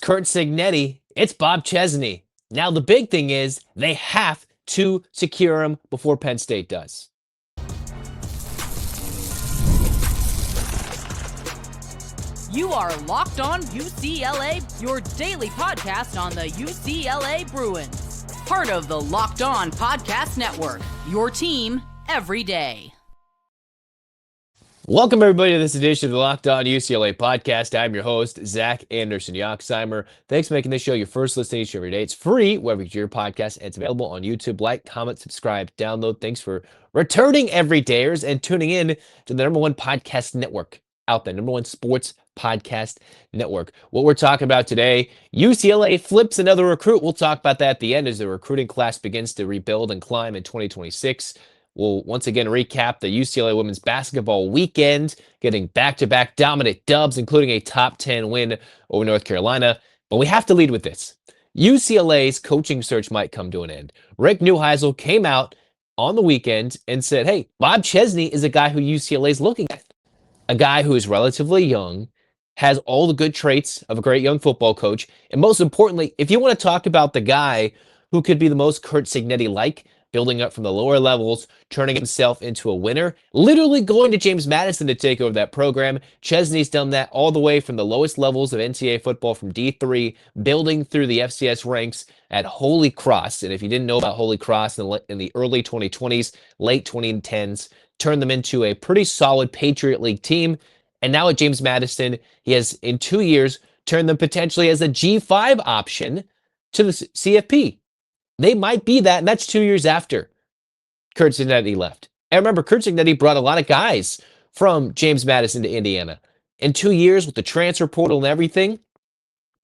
Curt Cignetti, it's Bob Chesney. Now, the big thing is they have to secure him before Penn State does. You are Locked On UCLA, your daily podcast on the UCLA Bruins. Part of the Locked On Podcast Network, your team every day. Welcome, everybody, to this edition of the Locked On UCLA podcast. I'm your host, Zach Anderson-Yoxsimer. Thanks for making this show your first listen each and every day. It's free wherever you get your podcast, and it's available on YouTube. Like, comment, subscribe, download. Thanks for returning everydayers and tuning in to the number one podcast network out there, number one sports podcast network. What we're talking about today, UCLA flips another recruit. We'll talk about that at the end as the recruiting class begins to rebuild and climb in 2026. We'll once again recap the UCLA women's basketball weekend, getting back-to-back dominant dubs, including a top 10 win over North Carolina. But we have to lead with this. UCLA's coaching search might come to an end. Rick Neuheisel came out on the weekend and said, hey, Bob Chesney is a guy who UCLA is looking at. A guy who is relatively young, has all the good traits of a great young football coach. And most importantly, if you want to talk about the guy who could be the most Curt Cignetti-like, building up from the lower levels, turning himself into a winner, literally going to James Madison to take over that program. Chesney's done that all the way from the lowest levels of NCAA football from D3, building through the FCS ranks at Holy Cross. And if you didn't know about Holy Cross in the early 2020s, late 2010s, turned them into a pretty solid Patriot League team. And now at James Madison, he has, in 2 years, turned them potentially as a G5 option to the CFP. They might be that, and that's 2 years after Curt Cignetti left. And remember, Curt Cignetti brought a lot of guys from James Madison to Indiana. In 2 years, with the transfer portal and everything,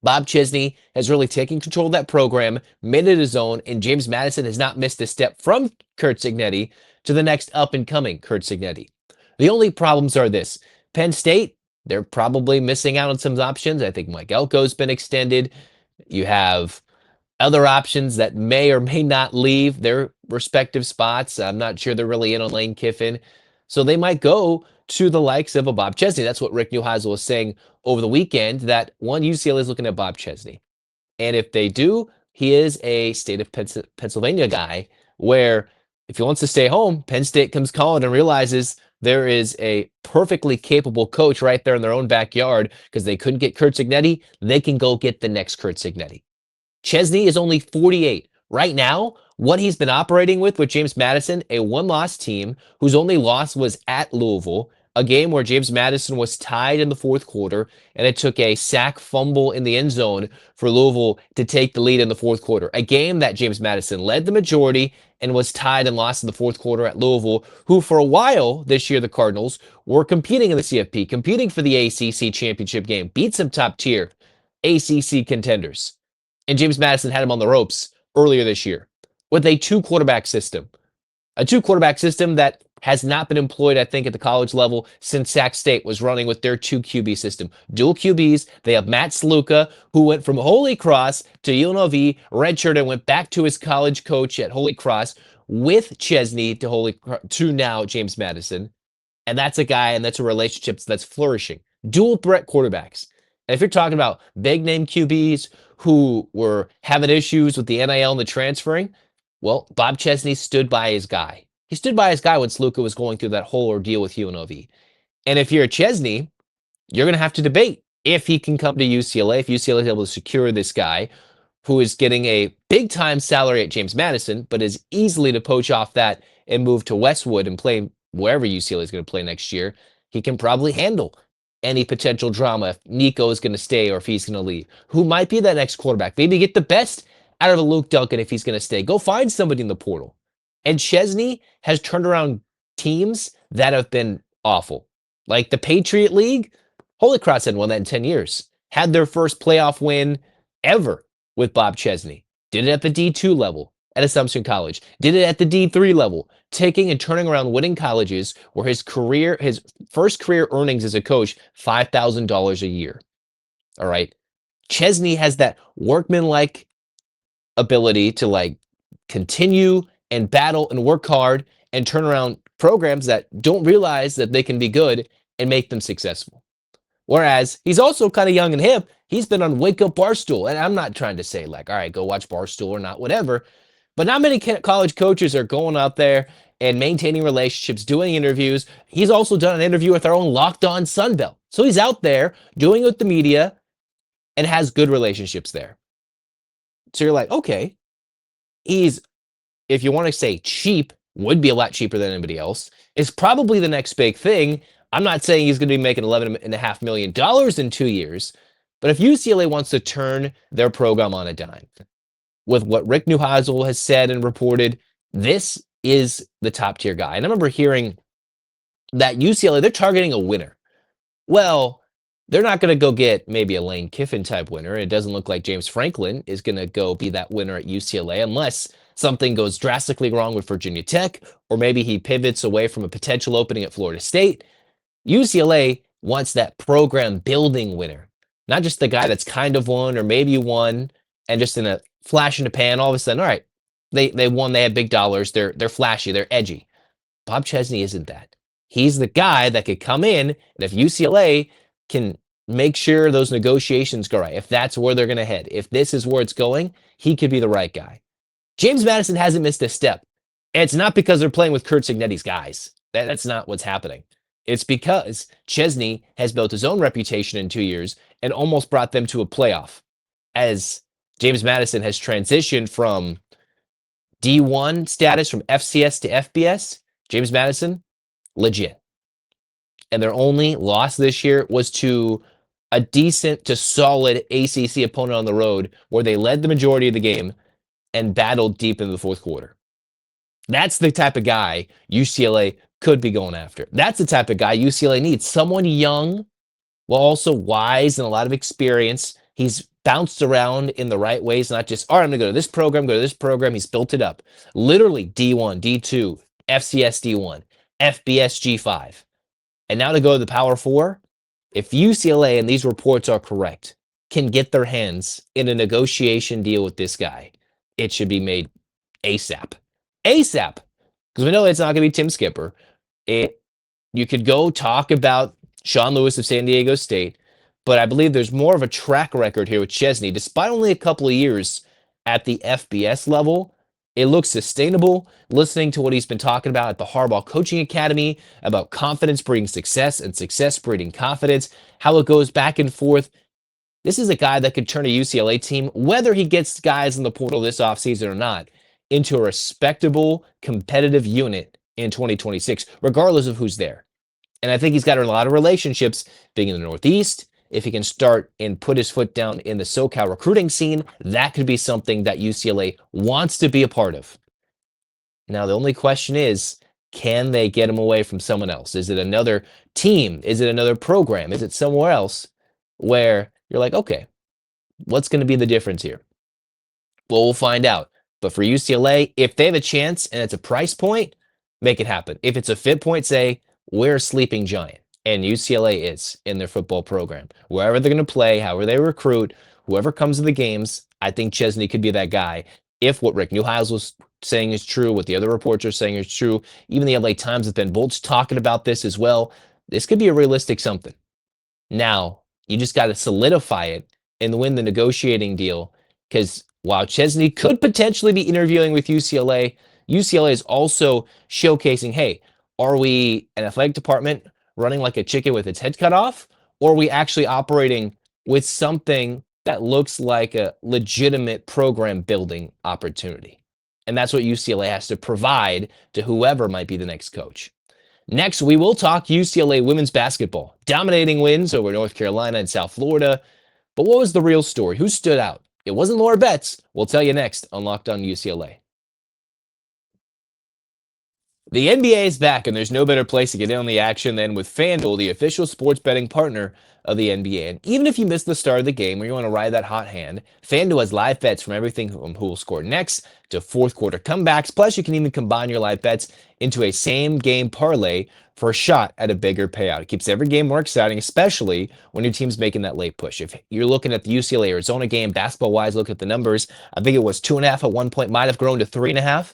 Bob Chesney has really taken control of that program, made it his own, and James Madison has not missed a step from Curt Cignetti to the next up-and-coming Curt Cignetti. The only problems are this. Penn State, they're probably missing out on some options. I think Mike Elko's been extended. You have other options that may or may not leave their respective spots. I'm not sure they're really in on Lane Kiffin. So they might go to the likes of a Bob Chesney. That's what Rick Neuheisel was saying over the weekend, that one, UCLA is looking at Bob Chesney. And if they do, he is a state of Pennsylvania guy where if he wants to stay home, Penn State comes calling and realizes there is a perfectly capable coach right there in their own backyard because they couldn't get Curt Cignetti. They can go get the next Curt Cignetti. Chesney is only 48. Right now, what he's been operating with James Madison, a one-loss team whose only loss was at Louisville, a game where James Madison was tied in the fourth quarter, and it took a sack fumble in the end zone for Louisville to take the lead in the fourth quarter. A game that James Madison led the majority and was tied and lost in the fourth quarter at Louisville, who for a while this year, the Cardinals, were competing in the CFP, competing for the ACC championship game, beat some top-tier ACC contenders. And James Madison had him on the ropes earlier this year with a two-quarterback system. A two-quarterback system that has not been employed, I think, at the college level since Sac State was running with their two QB system. Dual QBs. They have Matt Sluka, who went from Holy Cross to UNLV, redshirted, and went back to his college coach at Holy Cross with Chesney to now James Madison. And that's a guy, and that's a relationship that's flourishing. Dual threat quarterbacks. And if you're talking about big-name QBs who were having issues with the NIL and the transferring, well, Bob Chesney stood by his guy. He stood by his guy when Sluka was going through that whole ordeal with UNLV. And if you're a Chesney, you're going to have to debate if he can come to UCLA, if UCLA is able to secure this guy who is getting a big-time salary at James Madison, but is easily to poach off that and move to Westwood and play wherever UCLA is going to play next year. He can probably handle any potential drama if Nico is going to stay or if he's going to leave. Who might be that next quarterback? Maybe get the best out of a Luke Duncan if he's going to stay. Go find somebody in the portal. And Chesney has turned around teams that have been awful. Like the Patriot League, Holy Cross hadn't won that in 10 years. Had their first playoff win ever with Bob Chesney. Did it at the D2 level at Assumption College. Did it at the D3 level. Taking and turning around winning colleges where his first career earnings as a coach, $5,000 a year. All right. Chesney has that workmanlike ability to continue and battle and work hard and turn around programs that don't realize that they can be good and make them successful. Whereas he's also kind of young and hip. He's been on Wake Up Barstool. And I'm not trying to say like, all right, go watch Barstool or not, whatever. But not many college coaches are going out there and maintaining relationships, doing interviews. He's also done an interview with our own Locked On Sunbelt. So he's out there doing it with the media and has good relationships there. So you're like, okay, he's, if you want to say cheap, would be a lot cheaper than anybody else. Is probably the next big thing. I'm not saying he's going to be making $11.5 million in 2 years, but if UCLA wants to turn their program on a dime, with what Rick Neuheisel has said and reported, this is the top tier guy. And I remember hearing that UCLA, they're targeting a winner. Well, they're not going to go get maybe a Lane Kiffin type winner. It doesn't look like James Franklin is going to go be that winner at UCLA unless something goes drastically wrong with Virginia Tech, or maybe he pivots away from a potential opening at Florida State. UCLA wants that program building winner, not just the guy that's kind of won or maybe won and just in a flash in the pan, all of a sudden, all right, they won, they have big dollars, they're flashy, they're edgy. Bob Chesney isn't that. He's the guy that could come in, and if UCLA can make sure those negotiations go right, if that's where they're going to head, if this is where it's going, he could be the right guy. James Madison hasn't missed a step. And it's not because they're playing with Curt Cignetti's guys. That's not what's happening. It's because Chesney has built his own reputation in 2 years and almost brought them to a playoff. As James Madison has transitioned from D1 status, from FCS to FBS, James Madison, legit. And their only loss this year was to a decent to solid ACC opponent on the road where they led the majority of the game and battled deep into the fourth quarter. That's the type of guy UCLA could be going after. That's the type of guy UCLA needs. Someone young, while also wise and a lot of experience. He's bounced around in the right ways, not just, all right, I'm going to go to this program, go to this program. He's built it up. Literally D1, D2, FCS D1, FBS G5. And now to go to the Power 4, if UCLA, and these reports are correct, can get their hands in a negotiation deal with this guy, it should be made ASAP. ASAP. Because we know it's not going to be Tim Skipper. You could go talk about Sean Lewis of San Diego State, but I believe there's more of a track record here with Chesney. Despite only a couple of years at the FBS level, it looks sustainable. Listening to what he's been talking about at the Harbaugh Coaching Academy, about confidence breeding success and success breeding confidence, how it goes back and forth. This is a guy that could turn a UCLA team, whether he gets guys in the portal this offseason or not, into a respectable, competitive unit in 2026, regardless of who's there. And I think he's got a lot of relationships being in the Northeast. If he can start and put his foot down in the SoCal recruiting scene, that could be something that UCLA wants to be a part of. Now, the only question is, can they get him away from someone else? Is it another team? Is it another program? Is it somewhere else where you're like, okay, what's going to be the difference here? Well, we'll find out. But for UCLA, if they have a chance and it's a price point, make it happen. If it's a fit point, say, we're a sleeping giant. And UCLA is in their football program. Wherever they're going to play, however they recruit, whoever comes to the games, I think Chesney could be that guy. If what Rick Neuheisel was saying is true, what the other reports are saying is true, even the LA Times have been bold talking about this as well, this could be a realistic something. Now, you just got to solidify it and win the negotiating deal, because while Chesney could potentially be interviewing with UCLA, UCLA is also showcasing, hey, are we an athletic department running like a chicken with its head cut off, or are we actually operating with something that looks like a legitimate program building opportunity? And that's what UCLA has to provide to whoever might be the next coach. Next, we will talk UCLA women's basketball. Dominating wins over North Carolina and South Florida. But what was the real story? Who stood out? It wasn't Laura Betts. We'll tell you next on Locked On UCLA. The NBA is back, and there's no better place to get in on the action than with FanDuel, the official sports betting partner of the NBA. And even if you missed the start of the game or you want to ride that hot hand, FanDuel has live bets from everything from who will score next to fourth quarter comebacks. Plus, you can even combine your live bets into a same-game parlay for a shot at a bigger payout. It keeps every game more exciting, especially when your team's making that late push. If you're looking at the UCLA-Arizona game, basketball-wise, look at the numbers. I think it was 2.5 at one point, might have grown to 3.5.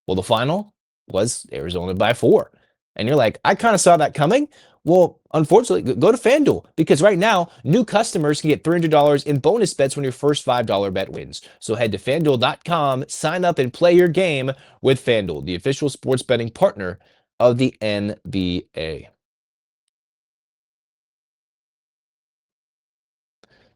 Well, the final was Arizona by 4. And you're like, I kind of saw that coming. Well, unfortunately, go to FanDuel because right now, new customers can get $300 in bonus bets when your first $5 bet wins. So head to fanduel.com, sign up, and play your game with FanDuel, the official sports betting partner of the NBA.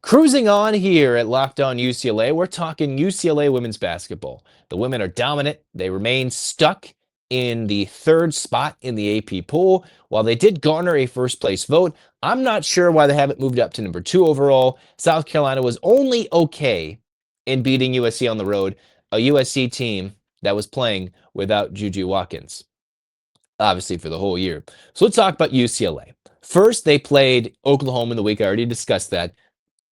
Cruising on here at Locked On UCLA, we're talking UCLA women's basketball. The women are dominant. They remain stuck in the third spot in the AP poll. While they did garner a first place vote, I'm not sure why they haven't moved up to number 2 overall. South Carolina was only okay in beating USC on the road, a USC team that was playing without Juju Watkins, obviously for the whole year. So let's talk about UCLA. First, they played Oklahoma in the week. I already discussed that.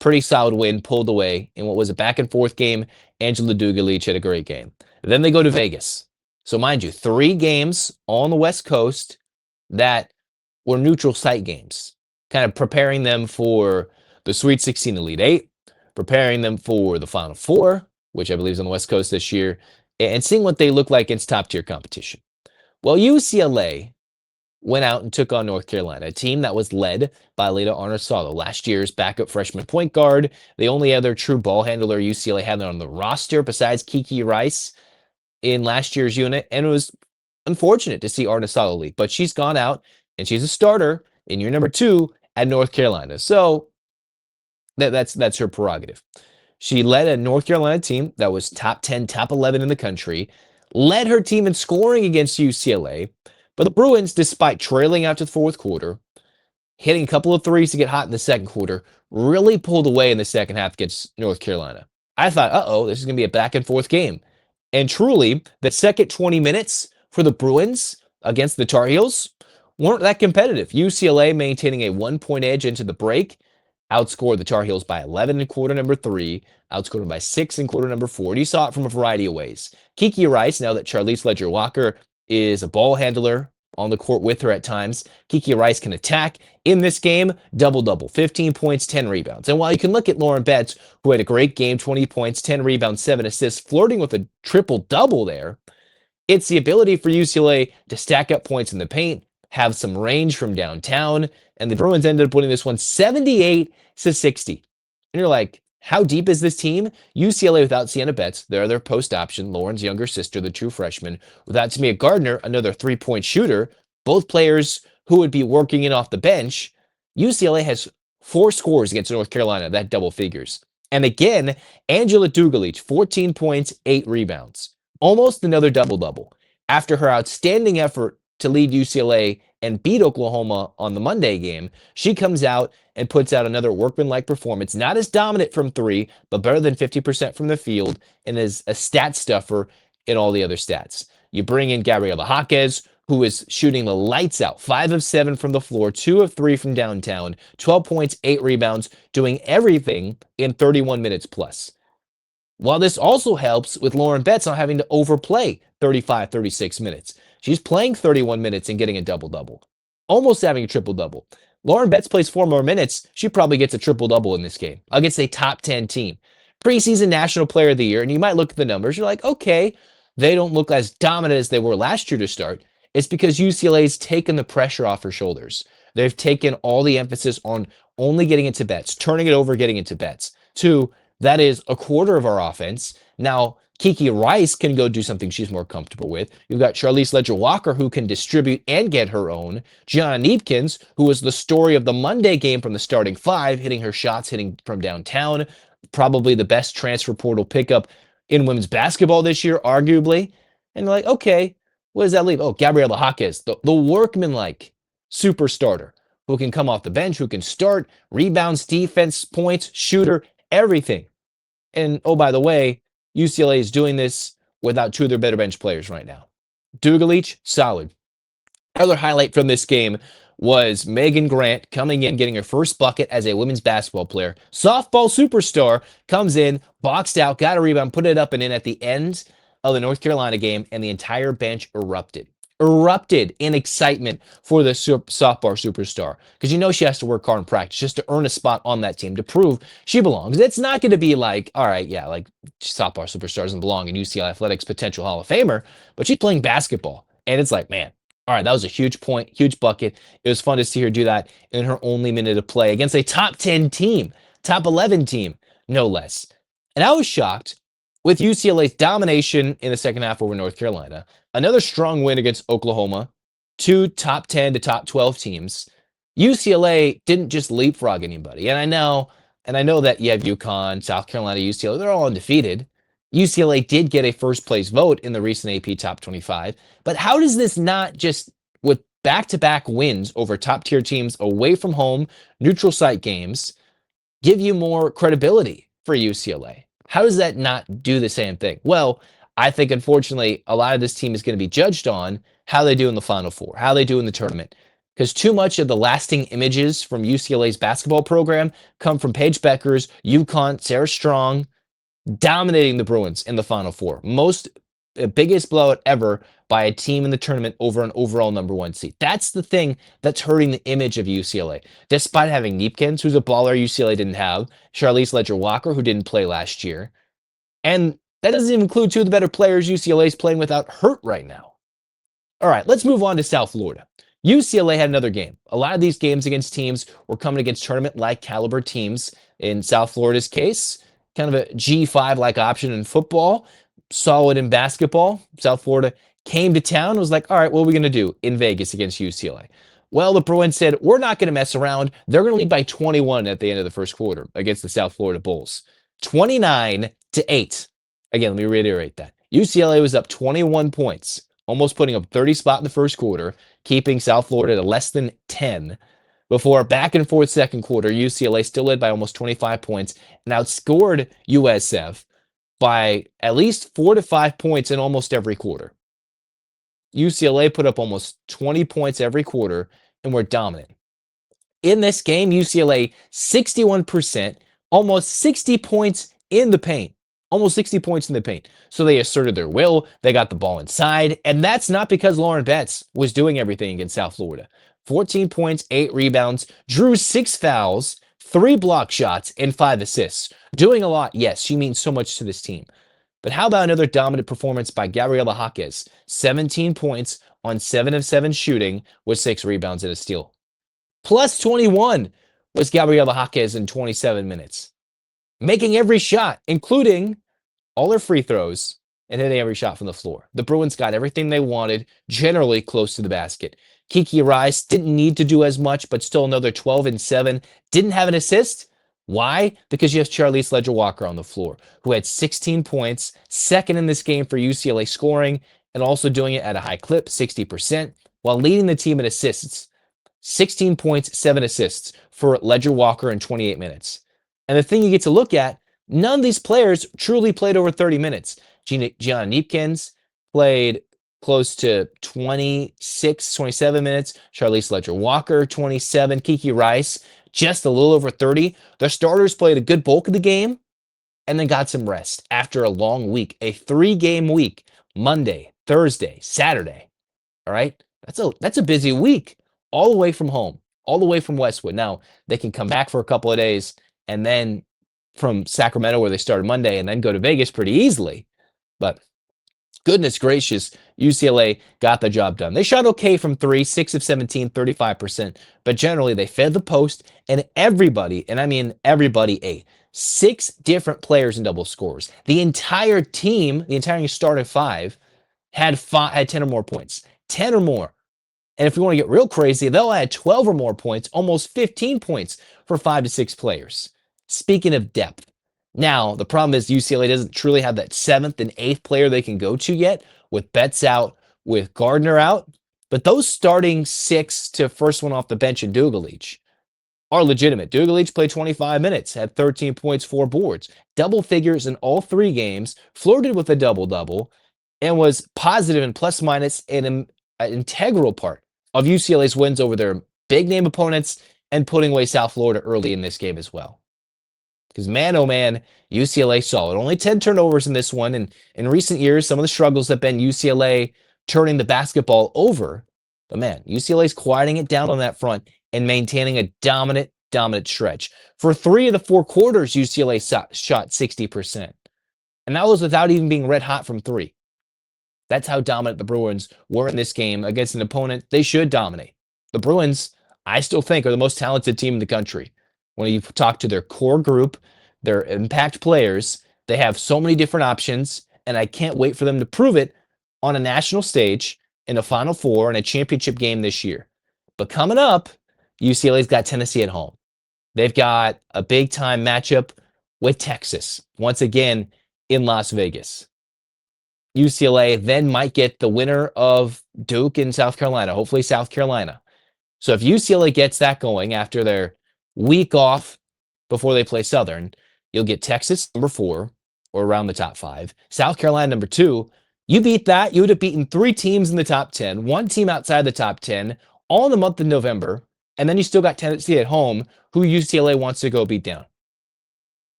Pretty solid win, pulled away in what was a back and forth game. Angela Dugalich had a great game. Then they go to Vegas. So mind you, 3 games on the West Coast that were neutral site games, kind of preparing them for the Sweet 16 Elite 8, preparing them for the Final Four, which I believe is on the West Coast this year, and seeing what they look like against top-tier competition. Well, UCLA went out and took on North Carolina, a team that was led by Leda Arnasalo, last year's backup freshman point guard, the only other true ball handler UCLA had on the roster besides Kiki Rice in last year's unit, and it was unfortunate to see Arnasalo leave, but she's gone out, and she's a starter in year number 2 at North Carolina, so that's her prerogative. She led a North Carolina team that was top 10, top 11 in the country, led her team in scoring against UCLA, but the Bruins, despite trailing after the fourth quarter, hitting a couple of threes to get hot in the second quarter, really pulled away in the second half against North Carolina. I thought, this is going to be a back and forth game. And truly, the second 20 minutes for the Bruins against the Tar Heels weren't that competitive. UCLA maintaining a 1-point edge into the break, outscored the Tar Heels by 11 in quarter number 3, outscored them by 6 in quarter number 4. And you saw it from a variety of ways. Kiki Rice, now that Charlize Ledger-Walker is a ball handler on the court with her at times, Kiki Rice can attack. In this game, double-double, 15 points, 10 rebounds. And while you can look at Lauren Betts, who had a great game, 20 points, 10 rebounds, 7 assists, flirting with a triple-double there, it's the ability for UCLA to stack up points in the paint, have some range from downtown, and the Bruins ended up winning this one 78-60. And you're like, how deep is this team? UCLA without Sienna Betts, their other post option, Lauren's younger sister, the true freshman. Without Tamia Gardner, another 3-point shooter, both players who would be working in off the bench. UCLA has 4 scores against North Carolina, that double figures. And again, Angela Dugalich, 14 points, 8 rebounds. Almost another double-double. After her outstanding effort to lead UCLA and beat Oklahoma on the Monday game, she comes out and puts out another workmanlike performance, not as dominant from 3, but better than 50% from the field, and is a stat stuffer in all the other stats. You bring in Gabriela Jaquez, who is shooting the lights out, 5 of 7 from the floor, 2 of 3 from downtown, 12 points, 8 rebounds, doing everything in 31 minutes plus. While this also helps with Lauren Betts not having to overplay 35, 36 minutes. She's playing 31 minutes and getting a double-double, almost having a triple-double. Lauren Betts plays 4 more minutes. She probably gets a triple-double in this game against a top 10 team. Preseason National Player of the Year, and you might look at the numbers. You're like, okay, they don't look as dominant as they were last year to start. It's because UCLA's taken the pressure off her shoulders. They've taken all the emphasis on only getting into Betts, turning it over, getting into Betts. 2, that is a quarter of our offense. Now, Kiki Rice can go do something she's more comfortable with. You've got Charlize Ledger-Walker, who can distribute and get her own. Gianna Neepkins, who was the story of the Monday game from the starting 5, hitting her shots, hitting from downtown. Probably the best transfer portal pickup in women's basketball this year, arguably. And you're like, okay, what does that leave? Oh, Gabriela Jaquez, the workmanlike super starter who can come off the bench, who can start, rebounds, defense, points, shooter, everything. And, oh, by the way, UCLA is doing this without 2 of their better bench players right now. Dugalich, solid. Another highlight from this game was Megan Grant coming in, getting her first bucket as a women's basketball player. Softball superstar comes in, boxed out, got a rebound, put it up and in at the end of the North Carolina game, and the entire bench erupted in excitement for the softball superstar. Because you know she has to work hard in practice just to earn a spot on that team to prove she belongs. It's not going to be like, all right, yeah, like softball superstar doesn't belong in UCLA Athletics potential Hall of Famer, but she's playing basketball. And it's like, man, All right, that was a huge point, huge bucket. It was fun to see her do that in her only minute of play against a top 10 team, top 11 team, no less. And I was shocked with UCLA's domination in the second half over North Carolina. Another strong win against Oklahoma, two top 10 to top 12 teams. UCLA didn't just leapfrog anybody. And I know that you have UConn, South Carolina, UCLA, they're all undefeated. UCLA did get a first place vote in the recent AP Top 25. But how does this not just, with back-to-back wins over top-tier teams away from home, neutral site games, give you more credibility for UCLA? How does that not do the same thing? Well, I think, unfortunately, a lot of this team is going to be judged on how they do in the Final Four, how they do in the tournament. Because too much of the lasting images from UCLA's basketball program come from Paige Beckers, UConn, Sarah Strong, dominating the Bruins in the Final Four. Biggest blowout ever by a team in the tournament over an overall number one seed. That's the thing that's hurting the image of UCLA. Despite having Neepkins, who's a baller UCLA didn't have, Charlize Ledger-Walker, who didn't play last year. And that doesn't even include two of the better players UCLA is playing without hurt right now. All right, let's move on to South Florida. UCLA had another game. A lot of these games against teams were coming against tournament-like caliber teams. In South Florida's case, kind of a G5-like option in football, solid in basketball. South Florida came to town and was like, all right, what are we going to do in Vegas against UCLA? Well, the Bruins said, we're not going to mess around. They're going to lead by 21 at the end of the first quarter against the South Florida Bulls. 29-8. Again, let me reiterate that. UCLA was up 21 points, almost putting up 30 spot in the first quarter, keeping South Florida to less than 10. Before a back-and-forth second quarter, UCLA still led by almost 25 points and outscored USF by at least 4 to 5 points in almost every quarter. UCLA put up almost 20 points every quarter and were dominant. In this game, UCLA 61%, almost 60 points in the paint. Almost 60 points in the paint. So they asserted their will. They got the ball inside. And that's not because Lauren Betts was doing everything against South Florida. 14 points, 8 rebounds, drew 6 fouls, 3 block shots, and 5 assists. Doing a lot, yes, she means so much to this team. But how about another dominant performance by Gabriela Jaquez? 17 points on 7 of 7 shooting with 6 rebounds and a steal. Plus 21 was Gabriela Jaquez in 27 minutes. Making every shot, including all her free throws, and hitting every shot from the floor. The Bruins got everything they wanted, generally close to the basket. Kiki Rice didn't need to do as much, but still another 12 and 7. Didn't have an assist. Why? Because you have Charlize Ledger-Walker on the floor, who had 16 points, second in this game for UCLA scoring, and also doing it at a high clip, 60%, while leading the team in assists. 16 points, 7 assists for Ledger-Walker in 28 minutes. And the thing you get to look at, none of these players truly played over 30 minutes. Gianna Neepkins played close to 26, 27 minutes. Charlize Ledger-Walker, 27. Kiki Rice, just a little over 30. Their starters played a good bulk of the game and then got some rest after a long week, a 3-game week, Monday, Thursday, Saturday. All right? That's a busy week, all the way from home, all the way from Westwood. Now, they can come back for a couple of days and then from Sacramento, where they started Monday, and then go to Vegas pretty easily. But goodness gracious, UCLA got the job done. They shot okay from 3, 6 of 17, 35%. But generally, they fed the post, and everybody, and I mean everybody, ate. 6 different players in double scores. The entire team, the entire starting 5, had 10 or more points. 10 or more. And if we want to get real crazy, they'll add 12 or more points, almost 15 points for 5 to 6 players. Speaking of depth, now the problem is UCLA doesn't truly have that 7th and 8th player they can go to yet, with Betts out, with Gardner out. But those starting 6 to first one off the bench in Dugalich are legitimate. Dugalich played 25 minutes, had 13 points, 4 boards, double figures in all 3 games, flirted with a double-double, and was positive in plus minus and an integral part of UCLA's wins over their big-name opponents and putting away South Florida early in this game as well. Because man, oh man, UCLA solid. Only 10 turnovers in this one. And in recent years, some of the struggles have been UCLA turning the basketball over. But man, UCLA's quieting it down on that front and maintaining a dominant stretch. For 3 of the 4 quarters, UCLA shot 60%. And that was without even being red hot from 3. That's how dominant the Bruins were in this game against an opponent they should dominate. The Bruins, I still think, are the most talented team in the country. When you talk to their core group, their impact players, they have so many different options, and I can't wait for them to prove it on a national stage in a Final Four and a championship game this year. But coming up, UCLA's got Tennessee at home. They've got a big-time matchup with Texas, once again in Las Vegas. UCLA then might get the winner of Duke and South Carolina, hopefully South Carolina. So if UCLA gets that going after their week off before they play Southern, you'll get Texas number 4 or around the top 5, South Carolina number 2. You beat that, you would have beaten 3 teams in the top 10, 1 team outside the top 10, all in the month of November, and then you still got Tennessee at home, who UCLA wants to go beat down.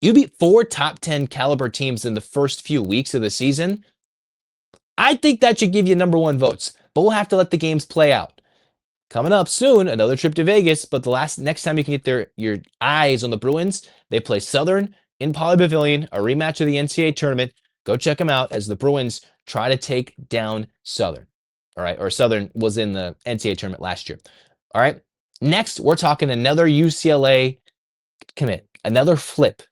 You beat 4 top 10 caliber teams in the first few weeks of the season. I think that should give you number 1 votes, but we'll have to let the games play out. Coming up soon, another trip to Vegas, but next time you can get your eyes on the Bruins, they play Southern in Poly Pavilion, a rematch of the NCAA tournament. Go check them out as the Bruins try to take down Southern. All right, or Southern was in the NCAA tournament last year. All right, next we're talking another UCLA commit, another flip.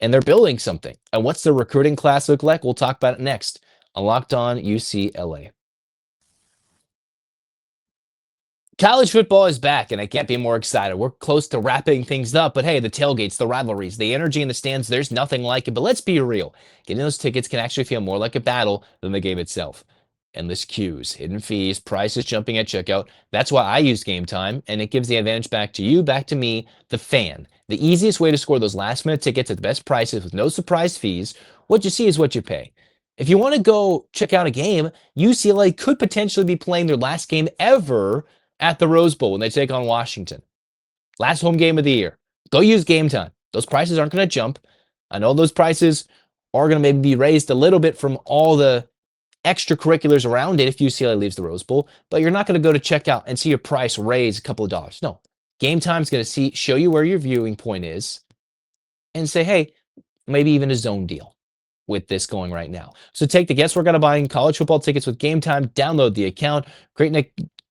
And they're building something. And what's the recruiting class look like? We'll talk about it next on Locked On UCLA. College football is back, and I can't be more excited. We're close to wrapping things up, but hey, the tailgates, the rivalries, the energy in the stands, there's nothing like it. But let's be real. Getting those tickets can actually feel more like a battle than the game itself. Endless queues, hidden fees, prices jumping at checkout. That's why I use Game Time, and it gives the advantage back to you, back to me, the fan. The easiest way to score those last-minute tickets at the best prices with no surprise fees. What you see is what you pay. If you want to go check out a game, UCLA could potentially be playing their last game ever at the Rose Bowl when they take on Washington. Last home game of the year. Go use Game Time. Those prices aren't going to jump. I know those prices are going to maybe be raised a little bit from all the extracurriculars around it if UCLA leaves the Rose Bowl, but you're not going to go to checkout and see your price raise a couple of dollars. No. Game Time's going to show you where your viewing point is and say, hey, maybe even a zone deal with this going right now. So take the guesswork out of buying college football tickets with Game Time. Download the account, create an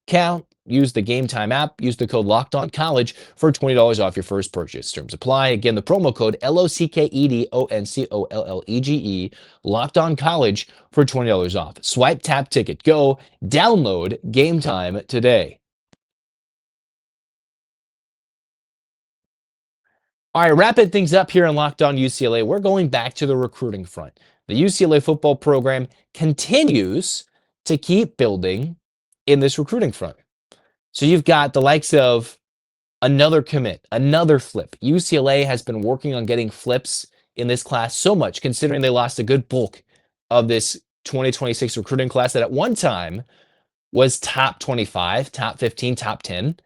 account, use the Game Time app, use the code LOCKEDONCollege for $20 off your first purchase. Terms apply. Again, the promo code LOCKEDONCOLLEGE, LOCKEDONCollege for $20 off. Swipe, tap, ticket, go. Download Game Time today. All right, wrapping things up here on Locked On UCLA, we're going back to the recruiting front. The UCLA football program continues to keep building in this recruiting front. So you've got the likes of another commit, another flip. UCLA has been working on getting flips in this class so much, considering they lost a good bulk of this 2026 recruiting class that at one time was top 25, top 15, top 10.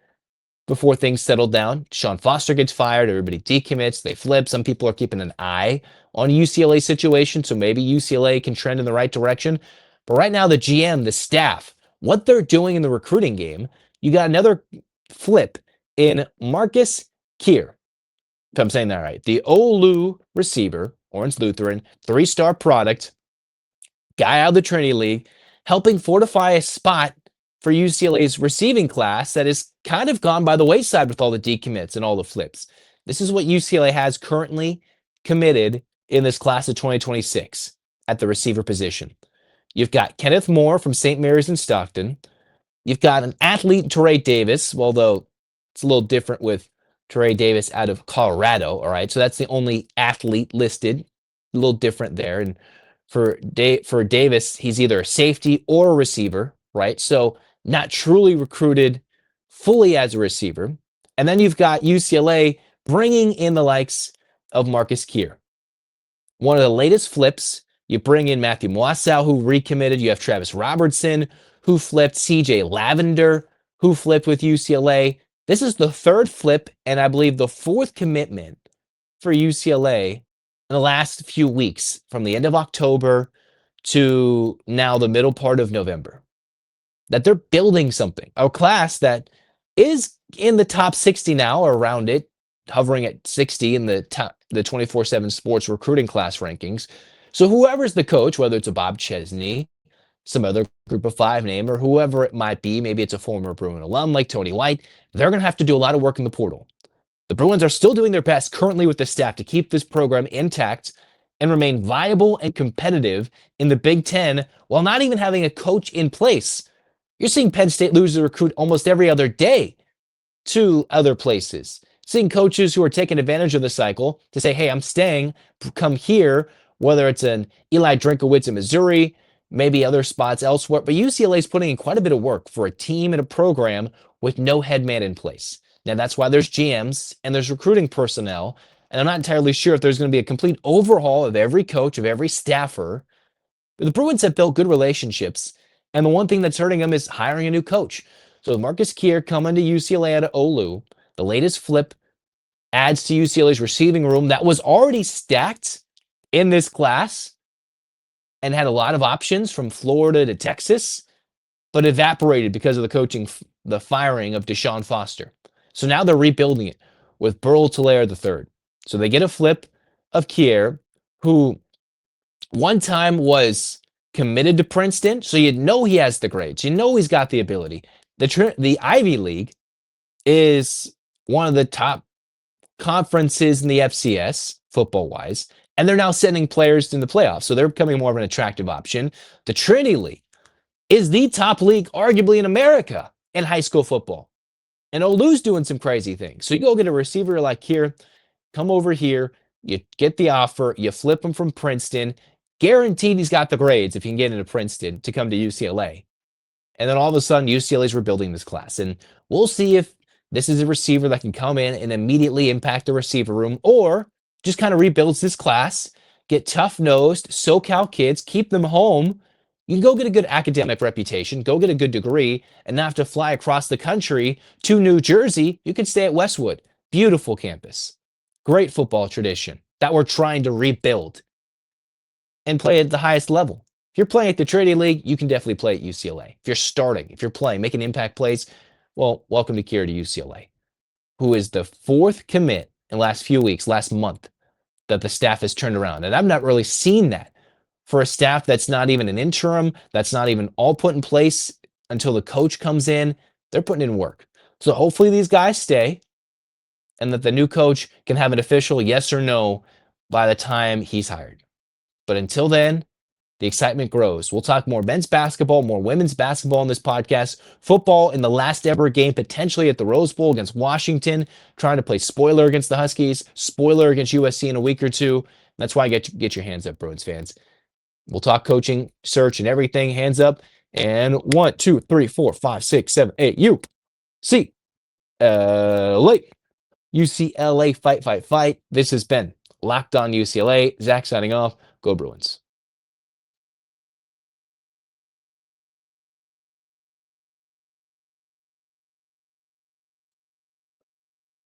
Before things settled down, Sean Foster gets fired, everybody decommits, they flip. Some people are keeping an eye on UCLA situation, so maybe UCLA can trend in the right direction. But right now, the GM, the staff, what they're doing in the recruiting game, you got another flip in Markus Kier, if I'm saying that right. The Olu receiver, Orange Lutheran, 3-star product, guy out of the Trinity League, helping fortify a spot for UCLA's receiving class that has kind of gone by the wayside with all the decommits and all the flips. This is what UCLA has currently committed in this class of 2026 at the receiver position. You've got Kenneth Moore from St. Mary's in Stockton. You've got an athlete, Torrey Davis, although it's a little different with Torrey Davis out of Colorado, all right? So that's the only athlete listed, a little different there. And for Davis, he's either a safety or a receiver, right? So not truly recruited fully as a receiver. And then you've got UCLA bringing in the likes of Markus Kier. One of the latest flips, you bring in Matthew Moasow, who recommitted. You have Travis Robertson, who flipped. CJ Lavender, who flipped with UCLA. This is the third flip, and I believe the fourth commitment for UCLA in the last few weeks, from the end of October to now the middle part of November. That they're building something, a class that is in the top 60 now, or around it, hovering at 60 in the 24/7 sports recruiting class rankings. So whoever's the coach, whether it's a Bob Chesney, some other group of five name or whoever it might be. Maybe it's a former Bruin alum like Tony White. They're going to have to do a lot of work in the portal. The Bruins are still doing their best currently with the staff to keep this program intact and remain viable and competitive in the Big Ten while not even having a coach in place. You're seeing Penn State lose a recruit almost every other day to other places. Seeing coaches who are taking advantage of the cycle to say, hey, I'm staying, come here, whether it's an Eli Drinkowitz in Missouri, maybe other spots elsewhere. But UCLA is putting in quite a bit of work for a team and a program with no head man in place. Now, that's why there's GMs and there's recruiting personnel. And I'm not entirely sure if there's going to be a complete overhaul of every coach, of every staffer. But the Bruins have built good relationships. And the one thing that's hurting them is hiring a new coach. So Markus Kier coming to UCLA out of Oulu, the latest flip, adds to UCLA's receiving room that was already stacked in this class and had a lot of options from Florida to Texas, but evaporated because of the coaching, the firing of Deshaun Foster. So now they're rebuilding it with Burl Talaire III. So they get a flip of Kier, who one time was committed to Princeton, so you know he has the grades. You know he's got the ability. The Ivy League is one of the top conferences in the FCS, football-wise, and they're now sending players in the playoffs, so they're becoming more of an attractive option. The Trinity League is the top league, arguably, in America in high school football. And Olu's doing some crazy things. So you go get a receiver like here, come over here, you get the offer, you flip him from Princeton, guaranteed he's got the grades if you can get into Princeton to come to UCLA. And then all of a sudden, UCLA's rebuilding this class. And we'll see if this is a receiver that can come in and immediately impact the receiver room, or just kind of rebuilds this class, get tough-nosed SoCal kids, keep them home. You can go get a good academic reputation, go get a good degree, and not have to fly across the country to New Jersey. You can stay at Westwood. Beautiful campus. Great football tradition that we're trying to rebuild and play at the highest level. If you're playing at the Trinity League, you can definitely play at UCLA. If you're starting, if you're playing, making impact plays, well, welcome to Kier to UCLA, who is the fourth commit in the last few weeks, last month, that the staff has turned around. And I've not really seen that for a staff that's not even an interim, that's not even all put in place until the coach comes in. They're putting in work. So hopefully these guys stay and that the new coach can have an official yes or no by the time he's hired. But until then, the excitement grows. We'll talk more men's basketball, more women's basketball on this podcast. Football in the last ever game, potentially at the Rose Bowl against Washington, trying to play spoiler against the Huskies, spoiler against USC in a week or two. That's why I get your hands up, Bruins fans. We'll talk coaching, search, and everything. Hands up. And 1, 2, 3, 4, 5, 6, 7, 8. UCLA. UCLA fight, fight, fight. This has been Locked On UCLA. Zach signing off. Go Bruins.